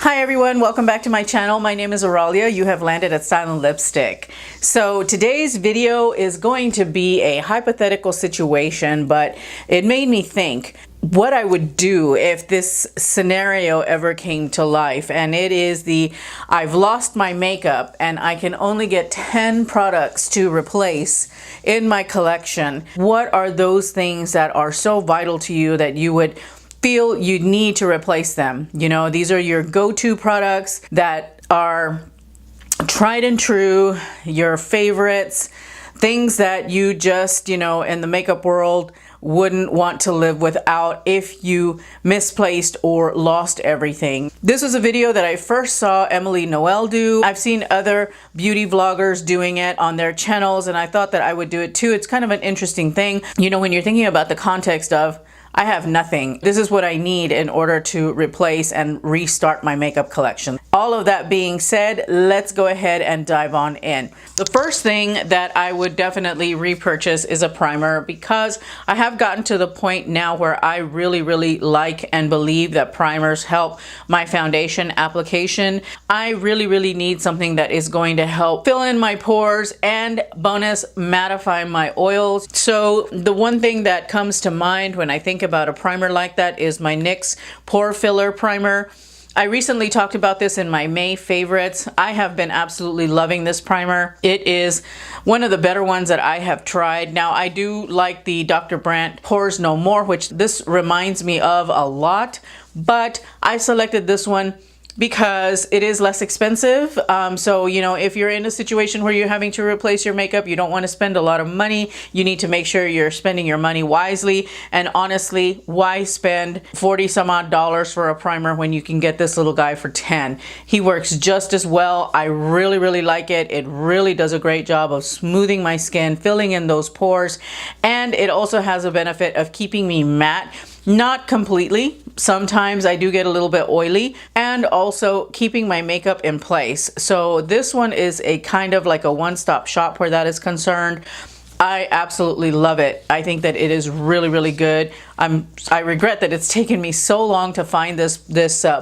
Hi everyone, welcome back to my channel. My name is Aurelia. You have landed at Style and Lipstick. So today's video is going to be a hypothetical situation, but it made me think what I would do if this scenario ever came to life. And it is I've lost my makeup and I can only get 10 products to replace in my collection. What are those things that are so vital to you that you would feel you need to replace them? You know, these are your go-to products that are tried and true, your favorites, things that you just, you know, in the makeup world wouldn't want to live without if you misplaced or lost everything. This was a video that I first saw Emily Noel do. I've seen other beauty vloggers doing it on their channels, and I thought that I would do it too. It's kind of an interesting thing. You know, when you're thinking about the context of, I have nothing. This is what I need in order to replace and restart my makeup collection. All of that being said, let's go ahead and dive on in. The first thing that I would definitely repurchase is a primer, because I have gotten to the point now where I really like and believe that primers help my foundation application. I really need something that is going to help fill in my pores and bonus mattify my oils. So the one thing that comes to mind when I think about a primer like that is my NYX Pore Filler Primer. I recently talked about this in my May favorites. I have been absolutely loving this primer. It is one of the better ones that I have tried. Now, I do like the Dr. Brandt Pores No More, which this reminds me of a lot, but I selected this one because it is less expensive. So, you know, if you're in a situation where you're having to replace your makeup, you don't want to spend a lot of money, you need to make sure you're spending your money wisely. And honestly, why spend 40 some odd dollars for a primer when you can get this little guy for 10? He works just as well. I really like it. It really does a great job of smoothing my skin, filling in those pores, and it also has a benefit of keeping me matte. Not completely. Sometimes I do get a little bit oily, and also keeping my makeup in place. So this one is a kind of like a one-stop shop where that is concerned. I absolutely love it. I think that it is really good. I regret that it's taken me so long to find this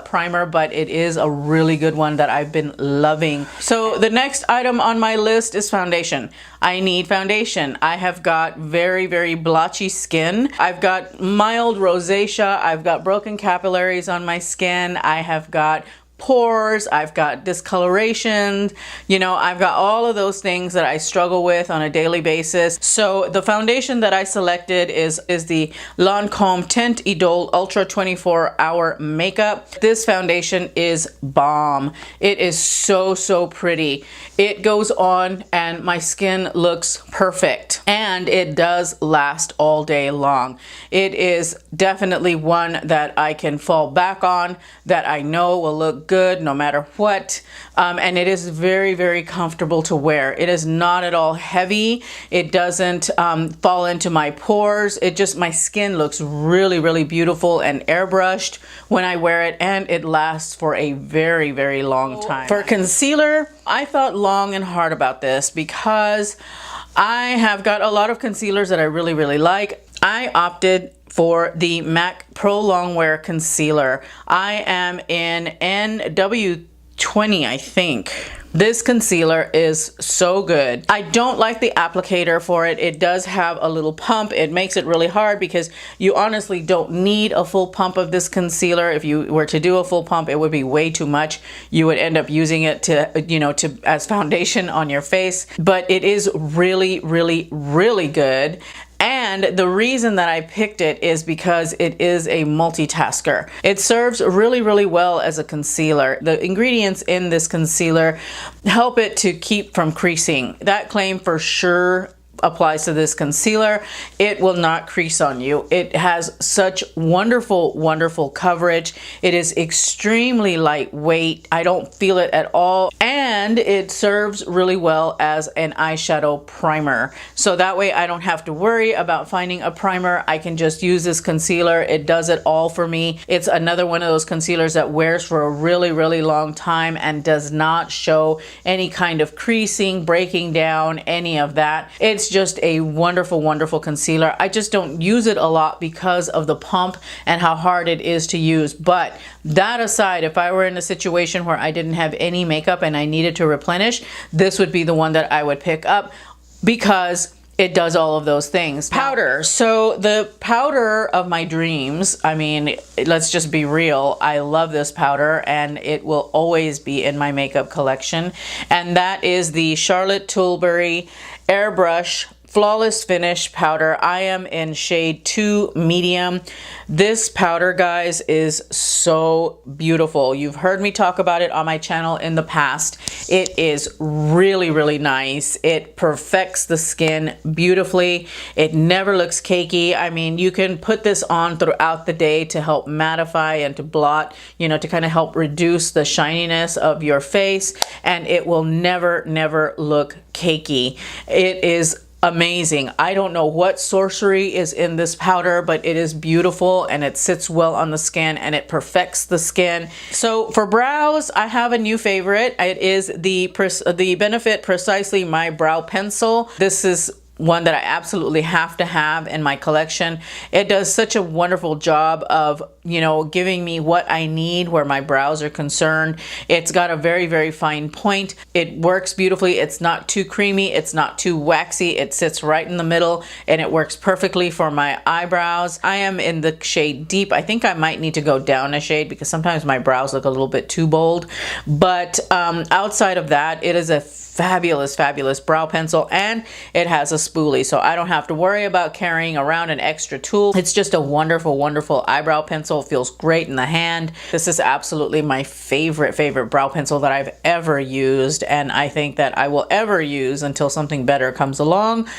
primer, but it is a really good one that I've been loving. So the next item on my list is foundation. I need foundation. I have got very blotchy skin. I've got mild rosacea. I've got broken capillaries on my skin. I have got pores, I've got discoloration, you know, I've got all of those things that I struggle with on a daily basis. So the foundation that I selected is the Lancome Teint Idole Ultra 24 Hour Makeup. This foundation is bomb. It is so pretty. It goes on and my skin looks perfect, and it does last all day long. It is definitely one that I can fall back on, that I know will look good no matter what, and it is very comfortable to wear. It is not at all heavy. It doesn't fall into my pores. It just, my skin looks really beautiful and airbrushed when I wear it, and it lasts for a very long time. For concealer, I thought long and hard about this because I have got a lot of concealers that I really like. I opted for the MAC Pro Longwear Concealer. I am in NW20, I think. This concealer is so good. I don't like the applicator for it. It does have a little pump. It makes it really hard because you honestly don't need a full pump of this concealer. If you were to do a full pump, it would be way too much. You would end up using it to, you know, as foundation on your face. But it is really good. And the reason that I picked it is because it is a multitasker. It serves really well as a concealer. The ingredients in this concealer help it to keep from creasing. That claim for sure applies to this concealer. It will not crease on you. It has such wonderful coverage. It is extremely lightweight. I don't feel it at all, and it serves really well as an eyeshadow primer. So that way I don't have to worry about finding a primer. I can just use this concealer. It does it all for me. It's another one of those concealers that wears for a really long time and does not show any kind of creasing, breaking down, any of that. It's It's just a wonderful, wonderful concealer. I just don't use it a lot because of the pump and how hard it is to use. But that aside, if I were in a situation where I didn't have any makeup and I needed to replenish, this would be the one that I would pick up because it does all of those things. Powder. So the powder of my dreams, I mean, let's just be real. I love this powder and it will always be in my makeup collection. And that is the Charlotte Tilbury Airbrush Flawless Finish Powder. I am in shade 2 medium. This powder, guys, is so beautiful. You've heard me talk about it on my channel in the past. It is really, really nice. It perfects the skin beautifully. It never looks cakey. I mean, you can put this on throughout the day to help mattify and to blot, you know, to kind of help reduce the shininess of your face, and it will never, never look cakey. It is amazing. I don't know what sorcery is in this powder, but it is beautiful and it sits well on the skin and it perfects the skin. So for brows, I have a new favorite. It is the Benefit Precisely My Brow Pencil. This is one that I absolutely have to have in my collection. It does such a wonderful job of, you know, giving me what I need where my brows are concerned. It's got a very, very fine point. It works beautifully. It's not too creamy. It's not too waxy. It sits right in the middle and it works perfectly for my eyebrows. I am in the shade Deep. I think I might need to go down a shade because sometimes my brows look a little bit too bold. But outside of that, it is a fabulous, fabulous brow pencil, and it has a spoolie, so I don't have to worry about carrying around an extra tool. It's just a wonderful, wonderful eyebrow pencil. It feels great in the hand. This is absolutely my favorite brow pencil that I've ever used, and I think that I will ever use until something better comes along.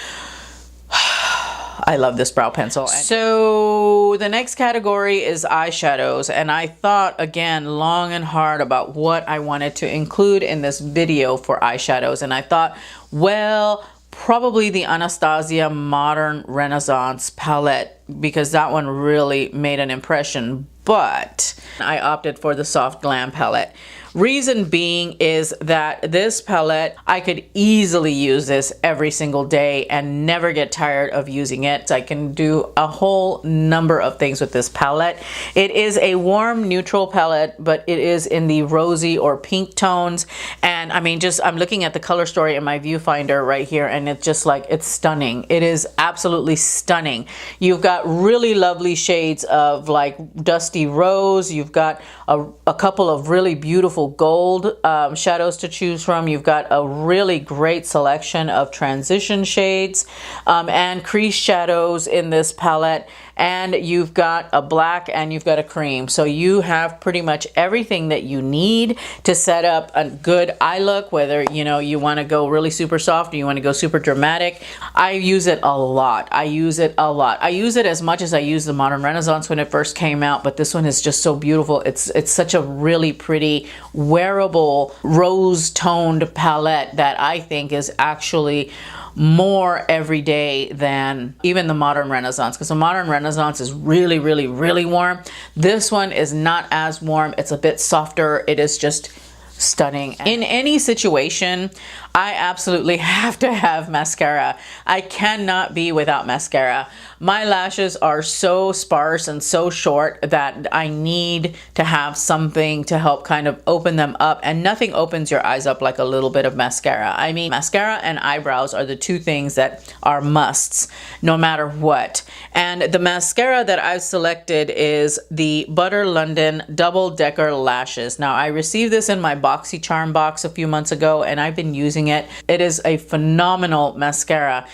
I love this brow pencil. So the next category is eyeshadows, and I thought again long and hard about what I wanted to include in this video for eyeshadows, and I thought, well, probably the Anastasia Modern Renaissance palette, because that one really made an impression, but I opted for the Soft Glam palette. Reason being is that this palette, I could easily use this every single day and never get tired of using it. I can do a whole number of things with this palette. It is a warm neutral palette, but it is in the rosy or pink tones. And I mean, just I'm looking at the color story in my viewfinder right here, and it's just like, it's stunning. It is absolutely stunning. You've got really lovely shades of like dusty rose. You've got a couple of really beautiful gold shadows to choose from. You've got a really great selection of transition shades and crease shadows in this palette, and you've got a black and you've got a cream. So you have pretty much everything that you need to set up a good eye look, whether you know you want to go really super soft or you want to go super dramatic. I use it a lot. I use it a lot. I use it as much as I used the Modern Renaissance when it first came out, but this one is just so beautiful. It's such a really pretty wearable rose toned palette that I think is actually more everyday than even the Modern Renaissance, because the Modern Renaissance is really, really, really warm. This one is not as warm. It's a bit softer. It is just stunning. In any situation, I absolutely have to have mascara. I cannot be without mascara. My lashes are so sparse and so short that I need to have something to help kind of open them up, and nothing opens your eyes up like a little bit of mascara. I mean, mascara and eyebrows are the two things that are musts no matter what. And the mascara that I've selected is the Butter London Double Decker Lashes. Now, I received this in my BoxyCharm box a few months ago, and I've been using it. It is a phenomenal mascara.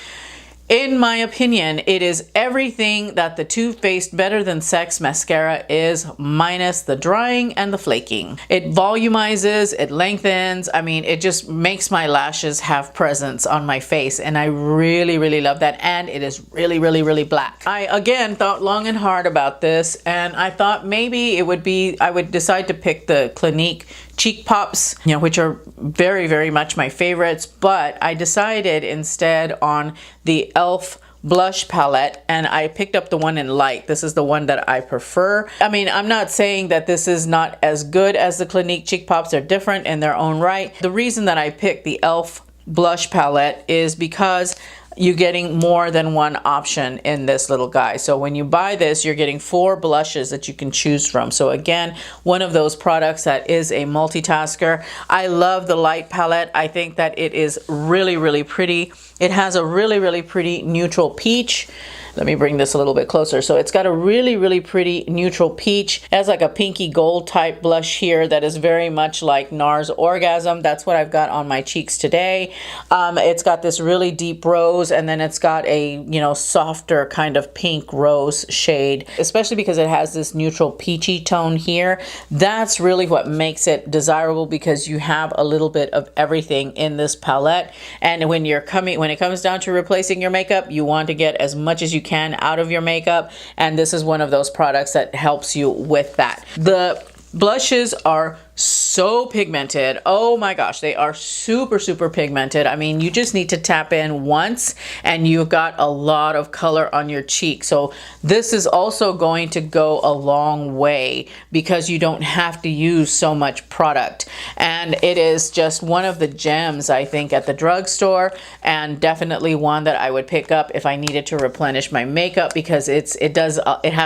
In my opinion, it is everything that the Too Faced Better Than Sex mascara is, minus the drying and the flaking. It volumizes, it lengthens. I mean, it just makes my lashes have presence on my face, and I really, really love that. And it is really, really, really black. I, again, thought long and hard about this, and I thought maybe it would be, I would decide to pick the Clinique Cheek Pops, you know, which are very, very much my favorites, but I decided instead on the e.l.f. blush palette, and I picked up the one in light. This is the one that I prefer. I mean, I'm not saying that this is not as good as the Clinique Cheek Pops. They're different in their own right. The reason that I picked the e.l.f. blush palette is because you're getting more than one option in this little guy. So when you buy this, you're getting 4 blushes that you can choose from. So again, one of those products that is a multitasker. I love the light palette. I think that it is really, really pretty. It has a really, really pretty neutral peach. Let me bring this a little bit closer. So it's got a really, really pretty neutral peach. It has like a pinky gold type blush here that is very much like NARS Orgasm. That's what I've got on my cheeks today. It's got this really deep rose, and then it's got a, you know, softer kind of pink rose shade, especially because it has this neutral peachy tone here. That's really what makes it desirable, because you have a little bit of everything in this palette. And when it comes down to replacing your makeup, you want to get as much as you can out of your makeup, and this is one of those products that helps you with that. The blushes are so pigmented. Oh my gosh, they are super, super pigmented. I mean, you just need to tap in once and you've got a lot of color on your cheek. So this is also going to go a long way because you don't have to use so much product. And it is just one of the gems, I think, at the drugstore, and definitely one that I would pick up if I needed to replenish my makeup, because it has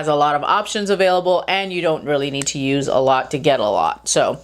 a lot of options available and you don't really need to use a lot to get a lot. So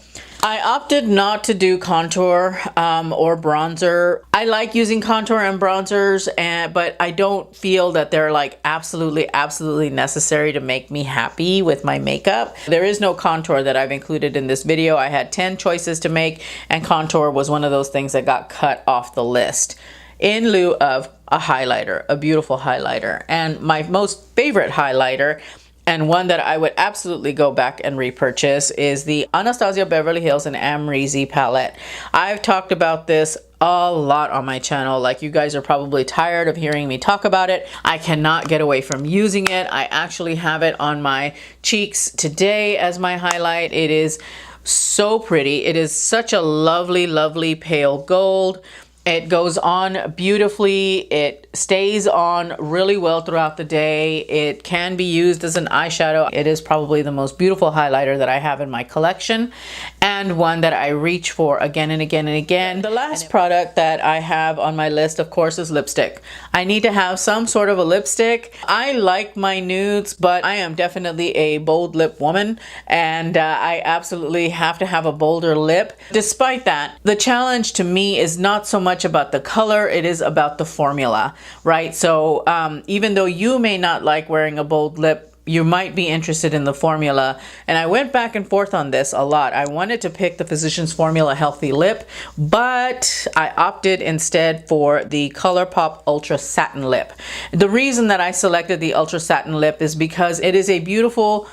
I opted not to do contour or bronzer. I like using contour and bronzers, but I don't feel that they're like absolutely necessary to make me happy with my makeup. There is no contour that I've included in this video. I had 10 choices to make, and contour was one of those things that got cut off the list in lieu of a highlighter, a beautiful highlighter. And my most favorite highlighter, and one that I would absolutely go back and repurchase, is the Anastasia Beverly Hills and Amrezy palette. I've talked about this a lot on my channel. Like, you guys are probably tired of hearing me talk about it. I cannot get away from using it. I actually have it on my cheeks today as my highlight. It is so pretty. It is such a lovely, lovely pale gold. It goes on beautifully. It stays on really well throughout the day. It can be used as an eyeshadow. It is probably the most beautiful highlighter that I have in my collection, and one that I reach for again and again and again. The last product that I have on my list, of course, is lipstick. I need to have some sort of a lipstick. I like my nudes, but I am definitely a bold lip woman, and I absolutely have to have a bolder lip. Despite that, the challenge to me is not so much about the color, it is about the formula, right? So even though you may not like wearing a bold lip, you might be interested in the formula. And I went back and forth on this a lot. I wanted to pick the Physicians Formula Healthy Lip, but I opted instead for the ColourPop Ultra Satin Lip. The reason that I selected the Ultra Satin Lip is because it is a beautiful,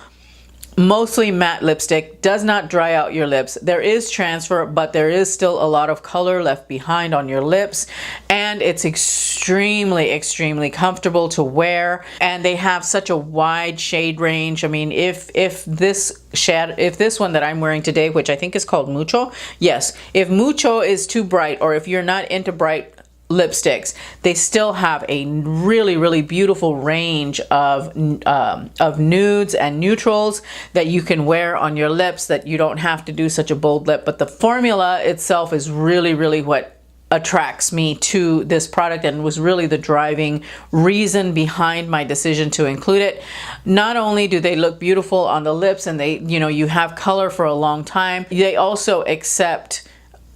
mostly matte lipstick, does not dry out your lips. There is transfer, but there is still a lot of color left behind on your lips, and it's extremely comfortable to wear, and they have such a wide shade range. I mean, if this one that I'm wearing today, which I think is called Mucho, yes, if Mucho is too bright, or if you're not into bright lipsticks, they still have a really beautiful range of nudes and neutrals that you can wear on your lips, that you don't have to do such a bold lip. But the formula itself is really what attracts me to this product, and was really the driving reason behind my decision to include it. Not only do they look beautiful on the lips, and they, you know, you have color for a long time, they also accept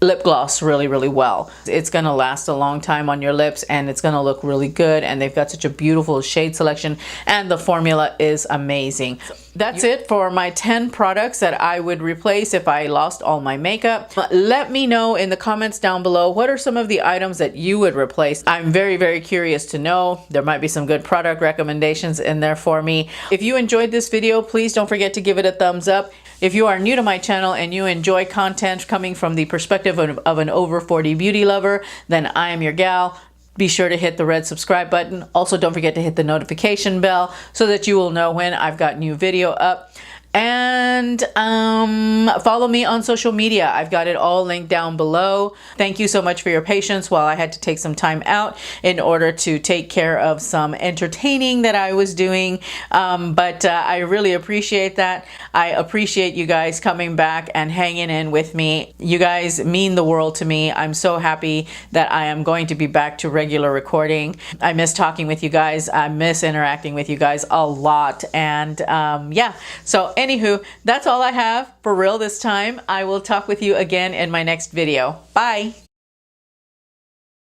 lip gloss really well. It's gonna last a long time on your lips, and it's gonna look really good, and they've got such a beautiful shade selection, and the formula is amazing. That's it for my 10 products that I would replace if I lost all my makeup. Let me know in the comments down below, what are some of the items that you would replace? I'm very curious to know. There might be some good product recommendations in there for me. If you enjoyed this video, please don't forget to give it a thumbs up. If you are new to my channel and you enjoy content coming from the perspective of an over 40 beauty lover, then I am your gal. Be sure to hit the red subscribe button. Also, don't forget to hit the notification bell so that you will know when I've got new video up. And follow me on social media. I've got it all linked down below. Thank you so much for your patience while I had to take some time out in order to take care of some entertaining that I was doing. But I really appreciate that. I appreciate you guys coming back and hanging in with me. You guys mean the world to me. I'm so happy that I am going to be back to regular recording. I miss talking with you guys. I miss interacting with you guys a lot. And yeah, so anywho, that's all I have for real this time. I will talk with you again in my next video. Bye.